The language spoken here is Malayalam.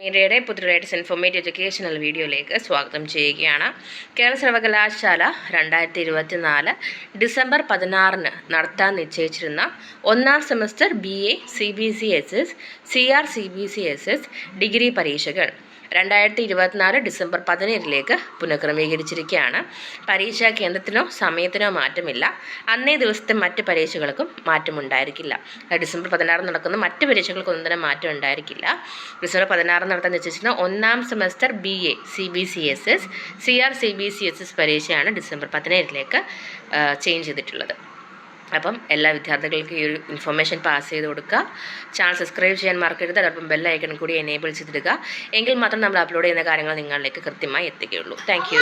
മീഡിയയുടെ പുതിയ ലേറ്റസ്റ്റ് ഇൻഫോർമേറ്റീവ് എഡ്യൂക്കേഷണൽ വീഡിയോയിലേക്ക് സ്വാഗതം ചെയ്യുകയാണ്. കേരള സർവകലാശാല 2024 ഡിസംബർ 16 നടത്താൻ നിശ്ചയിച്ചിരുന്ന ഒന്നാം semester BA CBCSS CR CBCSS degree പരീക്ഷകൾ 2024 ഡിസംബർ 17 പുനഃക്രമീകരിച്ചിരിക്കുകയാണ്. പരീക്ഷാ കേന്ദ്രത്തിനോ സമയത്തിനോ മാറ്റമില്ല. അന്നേ ദിവസത്തെ മറ്റ് പരീക്ഷകൾക്കും മാറ്റമുണ്ടായിരിക്കില്ല. ഡിസംബർ 16 നടക്കുന്ന മറ്റ് പരീക്ഷകൾക്കൊന്നും തന്നെ മാറ്റം ഉണ്ടായിരിക്കില്ല. ഡിസംബർ 16 നടത്താൻ നിശ്ചയിച്ചിരുന്ന ഒന്നാം semester BA CBCSS CR CBCSS പരീക്ഷയാണ് ഡിസംബർ 17 ചേഞ്ച് ചെയ്തിട്ടുള്ളത്. അപ്പം എല്ലാ വിദ്യാർത്ഥികൾക്കും ഈ ഒരു ഇൻഫർമേഷൻ പാസ് ചെയ്ത് കൊടുക്കുക. ചാനൽ സബ്സ്ക്രൈബ് ചെയ്യാൻ മറക്കരുത്. അതോടൊപ്പം ബെൽ ഐക്കൺ കൂടി എനേബിൾ ചെയ്തിടുക. എങ്കിൽ മാത്രം നമ്മൾ അപ്ലോഡ് ചെയ്യുന്ന കാര്യങ്ങൾ നിങ്ങളിലേക്ക് കൃത്യമായി എത്തുകയുള്ളൂ. താങ്ക്